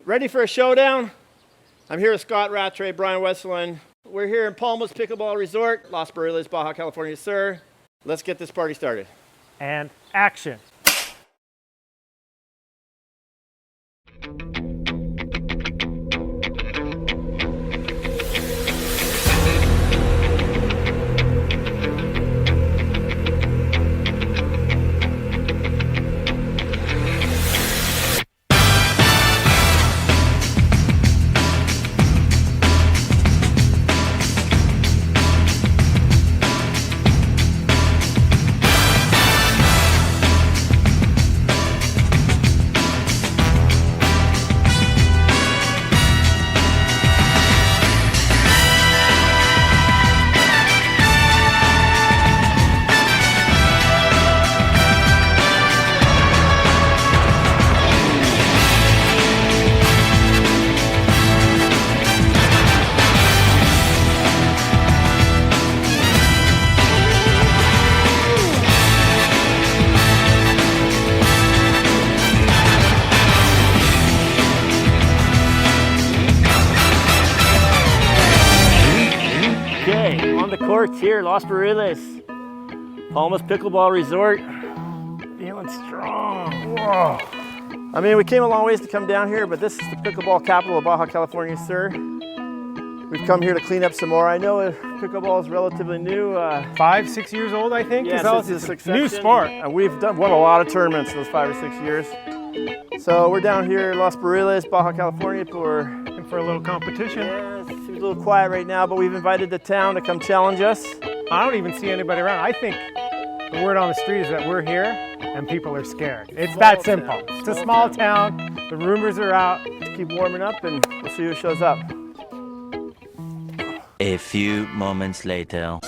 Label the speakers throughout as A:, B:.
A: Ready for a showdown? I'm here with Scott Rattray, Brian Westland. We're here in Palmas Pickleball Resort, Los Barriles, Baja California Sur. Let's get this party started.
B: And action. Courts here, Los Barriles, Palmas Pickleball Resort. Feeling strong. Whoa. I mean, we came a long ways to come down here, but this is the pickleball capital of Baja California Sur. We've come here to clean up some more. I know pickleball is relatively new. 5, 6 years old, I think.
A: Yeah,
B: it's a new sport.
A: And we've won a lot of tournaments in those 5 or 6 years. So we're down here in Los Barriles, Baja California for
B: a little competition.
A: Yeah, it seems a little quiet right now, but we've invited the town to come challenge us.
B: I don't even see anybody around. I think the word on the street is that we're here and people are scared. It's that simple. It's a small town. The rumors are out.
A: Just keep warming up and we'll see who shows up.
C: A few moments later.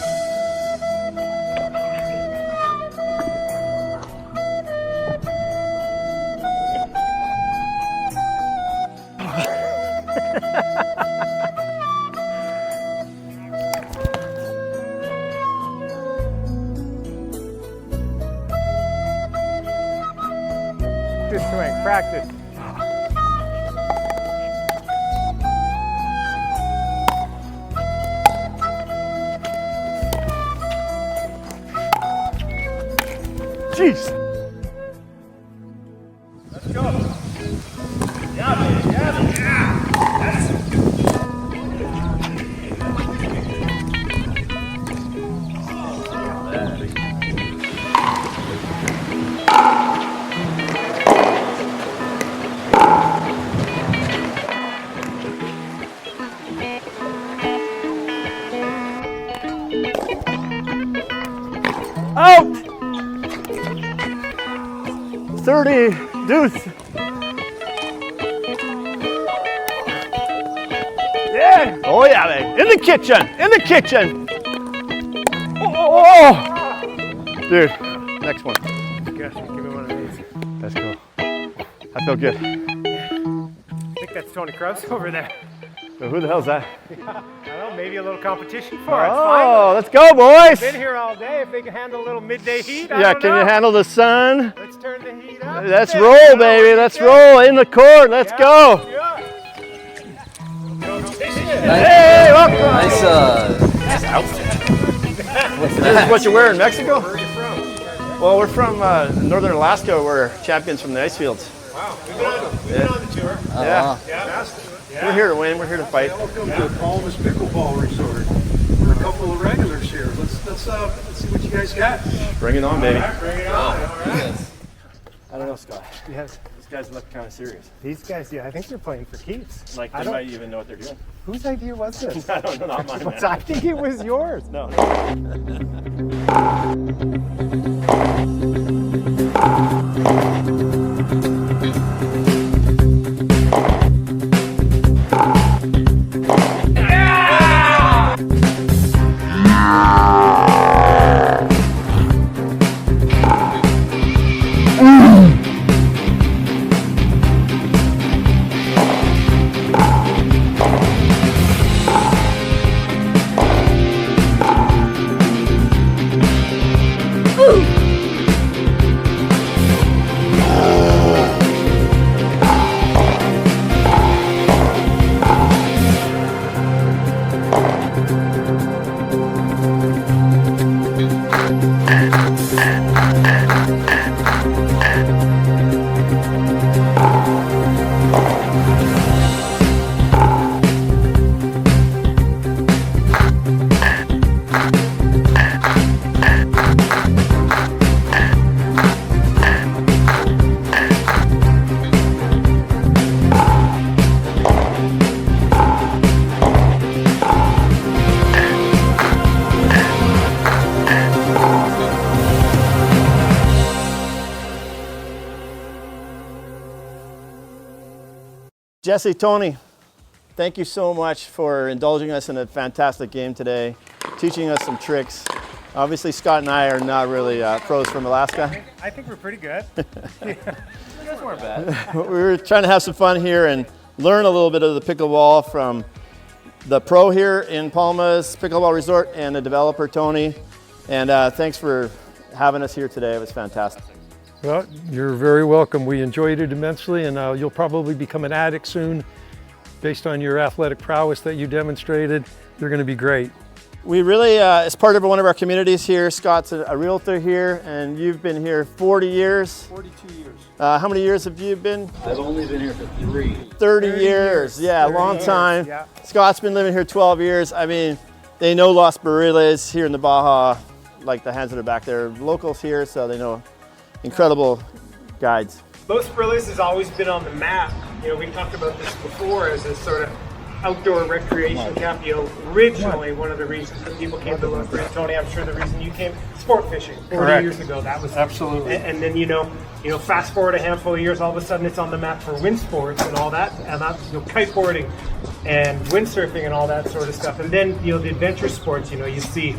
B: Just swing, practice.
A: Jeez.
B: Let's go. Yeah, baby. Yeah.
A: Out! 30, deuce. Yeah! Oh yeah, baby. In the kitchen! In the kitchen! Oh! Dude, next one.
B: Gosh, give me one of these.
A: Let's go. I feel good.
B: I think that's Tony Kraus over there.
A: So who the hell's that?
B: I don't know, maybe a little competition for it.
A: Oh, let's go, boys!
B: Been here all day. If they can handle a little midday heat,
A: Yeah, can you handle the sun?
B: Let's turn the heat up.
A: Let's roll, baby. Let's roll in the court. Let's go.
B: Yeah.
A: Hey, welcome.
D: Nice outfit. What's
A: This is
D: that?
A: what you wear in Mexico?
B: Where are you from?
A: Well, we're from northern Alaska. We're champions from the ice fields.
B: Wow, we've been on the tour.
A: Yeah.
B: Yeah.
A: We're here to win. We're here to fight.
E: Welcome to Palmas Pickleball Resort. We're a couple of regulars here. Let's see what you guys got.
A: Bring it on, baby.
B: Bring it on.
D: Yes.
A: I don't know, Scott.
B: Yes.
A: These guys look kind of serious.
B: These guys, yeah, I think they're playing for keeps.
A: Like
B: I
A: they
B: don't-
A: might even know what they're doing.
B: Whose idea was this?
A: I don't know, not mine, man.
B: I think it was yours.
A: No. Jesse, Tony, thank you so much for indulging us in a fantastic game today, teaching us some tricks. Obviously, Scott and I are not really pros from Alaska.
F: I think we're pretty good.
B: You guys weren't bad.
A: We were trying to have some fun here and learn a little bit of the pickleball from the pro here in Palma's Pickleball Resort and the developer, Tony. And thanks for having us here today. It was fantastic.
E: Well, you're very welcome. We enjoyed it immensely, and you'll probably become an addict soon based on your athletic prowess that you demonstrated. You're going to be great.
A: We really, as part of one of our communities here, Scott's a realtor here, and you've been here 40 years.
E: 42 years.
A: How many years have you been?
D: I've only been here for 3.
A: 30 years. Yeah, a long time.
F: Yeah.
A: Scott's been living here 12 years. I mean, they know Los Barriles here in the Baja like the hands of their back. They're locals here, so they know incredible guides.
F: Los Barriles has always been on the map. You know, we talked about this before as a sort of outdoor recreation camp. You know, originally one of the reasons that people came to Los Barriles, Tony, I'm sure the reason you came, sport fishing. 40
E: Correct.
F: years ago, that was
E: Absolutely.
F: And then you know, fast forward a handful of years, all of a sudden it's on the map for wind sports and all that, and that's kiteboarding and windsurfing and all that sort of stuff. And then the adventure sports. You see,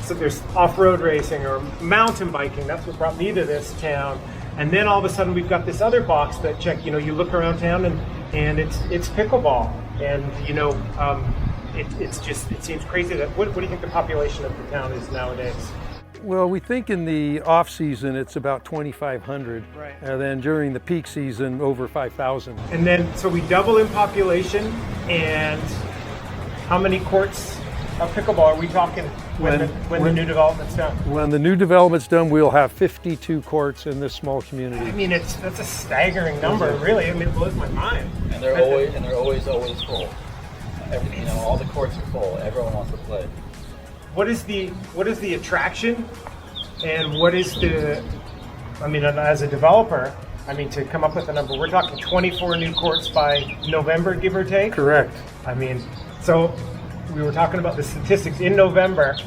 F: so there's off-road racing or mountain biking. That's what brought me to this town. And then all of a sudden we've got this other box that check. You look around town and it's pickleball. And it seems crazy that what do you think the population of the town is nowadays?
E: Well, we think in the off season it's about 2,500,
F: Right.
E: and then during the peak season over 5,000.
F: And then so we double in population, and how many courts of pickleball are we talking when the new development's done?
E: When the new development's done, we'll have 52 courts in this small community.
F: I mean, that's a staggering number, really. I mean, it blows my mind.
D: And they're always full. All the courts are full. Everyone wants to play.
F: What is the attraction, and what is as a developer, to come up with a number, we're talking 24 new courts by November, give or take.
E: Correct.
F: So we were talking about the statistics in November.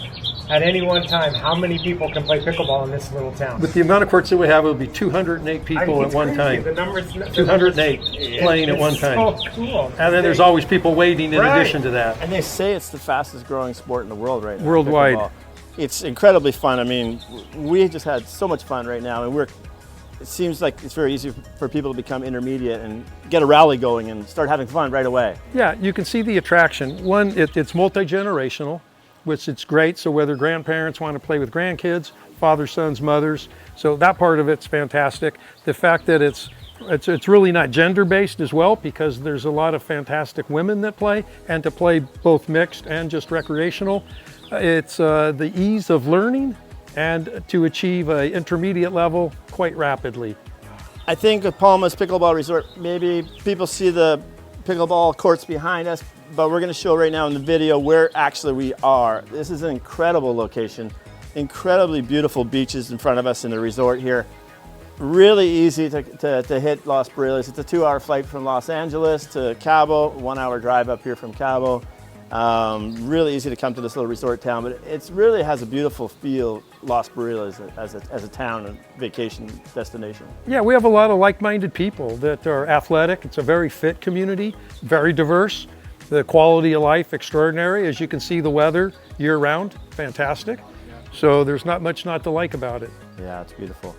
F: At any one time, how many people can play pickleball in this little town?
E: With the amount of courts that we have, it would be 208 people at
F: it's
E: one
F: crazy.
E: time.
F: The numbers,
E: 208 playing at one time.
F: So cool.
E: And then there's always people waiting in
F: Right.
E: addition to that.
A: And they say it's the fastest growing sport in the world right now.
E: Worldwide.
A: pickleball. It's incredibly fun. I mean, we just had so much fun right now, and it seems like it's very easy for people to become intermediate and get a rally going and start having fun right away.
E: Yeah, you can see the attraction. One, it's multi-generational, which it's great. So whether grandparents want to play with grandkids, fathers, sons, mothers, so that part of it's fantastic. The fact that it's really not gender-based as well, because there's a lot of fantastic women that play, and to play both mixed and just recreational. It's the ease of learning and to achieve an intermediate level quite rapidly.
A: I think with Palma's Pickleball Resort, maybe people see the pickleball courts behind us, but we're going to show right now in the video where actually we are. This is an incredible location, incredibly beautiful beaches in front of us in the resort here. Really easy to hit Los Barriles. It's a 2-hour flight from Los Angeles to Cabo, 1-hour drive up here from Cabo. Really easy to come to this little resort town, but it really has a beautiful feel, Los Barriles, as a town and vacation destination.
E: Yeah, we have a lot of like-minded people that are athletic. It's a very fit community, very diverse. The quality of life, extraordinary. As you can see, the weather year-round, fantastic. So there's not much not to like about it.
A: Yeah, it's beautiful.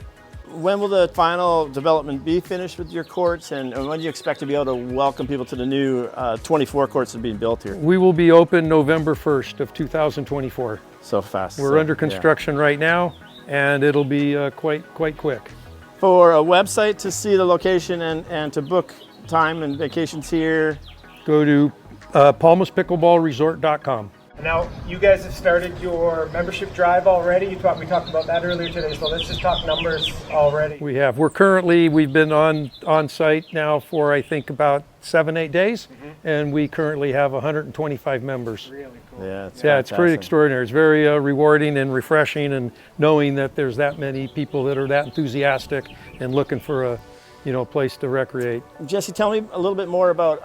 A: When will the final development be finished with your courts, and when do you expect to be able to welcome people to the new 24 courts that are being built here?
E: We will be open November 1st of 2024.
A: So fast.
E: We're
A: So,
E: under construction right now, and it'll be quite quick.
A: For a website to see the location and to book time and vacations here,
E: Go to palmaspickleballresort.com.
F: Now, you guys have started your membership drive already. We talked about that earlier today, so let's just talk numbers already.
E: We've been on site now for I think about 7-8 days, and we currently have 125 members.
F: Really cool.
A: yeah, it's
E: Yeah, it's pretty
A: fantastic.
E: extraordinary. It's very rewarding and refreshing, and knowing that there's that many people that are that enthusiastic and looking for a place to recreate.
A: Jesse, tell me a little bit more about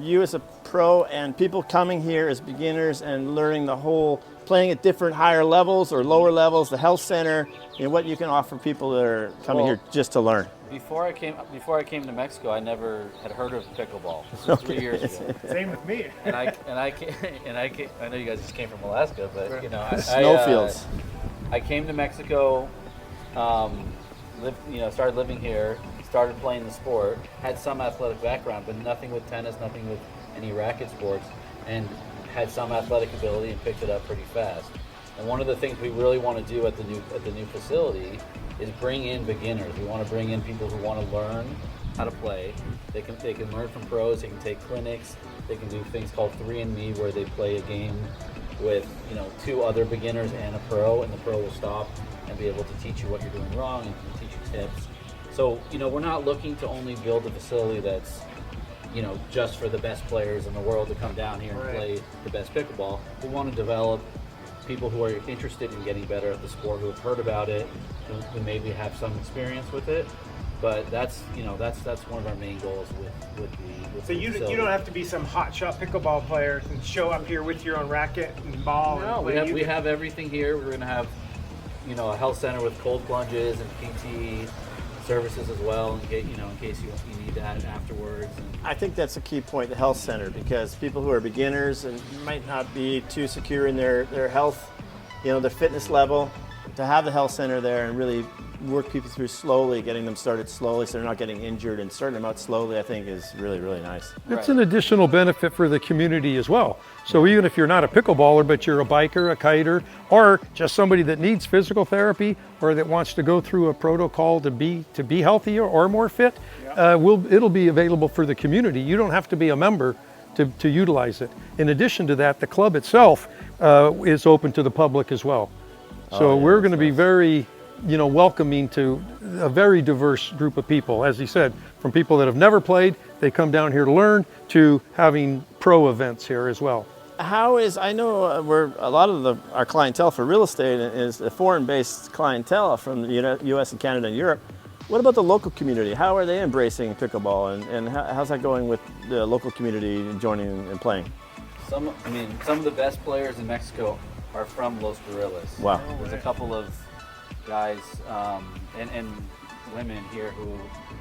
A: you as a pro and people coming here as beginners and learning the whole, playing at different higher levels or lower levels, the health center, what you can offer people that are coming here just to learn.
D: Before I came to Mexico, I never had heard of pickleball. This was 3 years ago.
F: Same with me.
D: And I know you guys just came from Alaska, but
A: Snowfields.
D: I came to Mexico, started living here, started playing the sport, had some athletic background, but nothing with tennis, nothing with any racket sports, and had some athletic ability and picked it up pretty fast. And one of the things we really want to do at the new facility is bring in beginners. We want to bring in people who want to learn how to play. They can learn from pros. They can take clinics. They can do things called 3&Me, where they play a game with 2 other beginners and a pro, and the pro will stop and be able to teach you what you're doing wrong and teach you tips. So we're not looking to only build a facility that's just for the best players in the world to come down here and play the best pickleball. We want to develop people who are interested in getting better at the sport, who have heard about it, who maybe have some experience with it. But that's one of our main goals with
F: So you don't have to be some hotshot pickleball player and show up here with your own racket and ball.
D: No, we have everything here. We're gonna have a health center with cold plunges and PT services as well, in case you need that afterwards.
A: I think that's a key point, the health center, because people who are beginners and might not be too secure in their health, their fitness level, to have the health center there and really work people through slowly, getting them started slowly so they're not getting injured, and starting them out slowly, I think is really, really nice.
E: It's an additional benefit for the community as well. So even if you're not a pickleballer, but you're a biker, a kiter, or just somebody that needs physical therapy or that wants to go through a protocol to be healthier or more fit, it'll be available for the community. You don't have to be a member to utilize it. In addition to that, the club itself is open to the public as well. So we're going to be very welcoming to a very diverse group of people. As he said, from people that have never played, they come down here to learn, to having pro events here as well.
A: I know we're a lot of our clientele for real estate is a foreign-based clientele from the U.S. and Canada and Europe. What about the local community? How are they embracing pickleball, and how's that going with the local community joining and playing?
D: Some of the best players in Mexico are from Los Gorillas.
A: Wow.
D: There's a couple of guys and women here who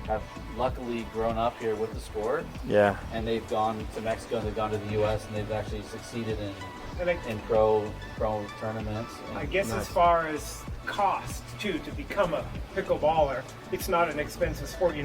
D: have luckily grown up here with the sport.
A: Yeah.
D: And they've gone to Mexico, and they've gone to the U.S., and they've actually succeeded in pro tournaments.
F: I guess as far as cost too, to become a pickleballer, it's not an expensive sport.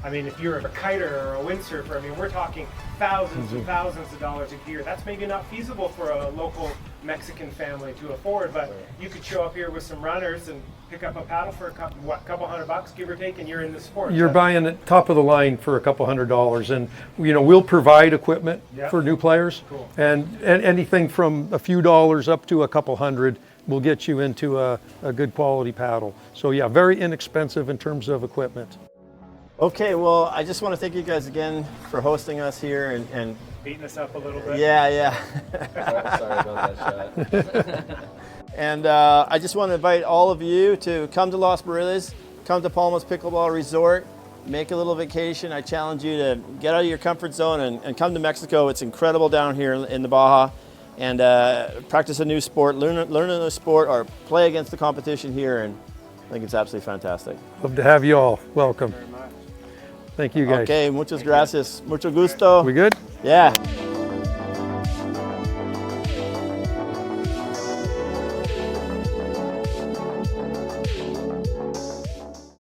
F: If you're a kiter or a windsurfer, we're talking thousands and thousands of dollars a year. That's maybe not feasible for a local Mexican family to afford, but you could show up here with some runners and pick up a paddle for a couple $100, give or take, and you're in the sport.
E: You're buying it top of the line for a couple $100, and we'll provide equipment for new players.
F: Cool.
E: And anything from a few dollars up to a couple $100 will get you into a good quality paddle. So yeah, very inexpensive in terms of equipment.
A: Okay, well, I just want to thank you guys again for hosting us here and
F: beating us up a little bit.
A: Yeah.
D: Sorry about that shot.
A: And I just want to invite all of you to come to Los Barillas, come to Palmas Pickleball Resort, make a little vacation. I challenge you to get out of your comfort zone and come to Mexico. It's incredible down here in the Baja, and practice a new sport, learn a new sport, or play against the competition here, and I think it's absolutely fantastic.
E: Love to have you all. Welcome. Thank you guys.
A: Okay, muchas gracias. Mucho gusto.
E: We good?
A: Yeah.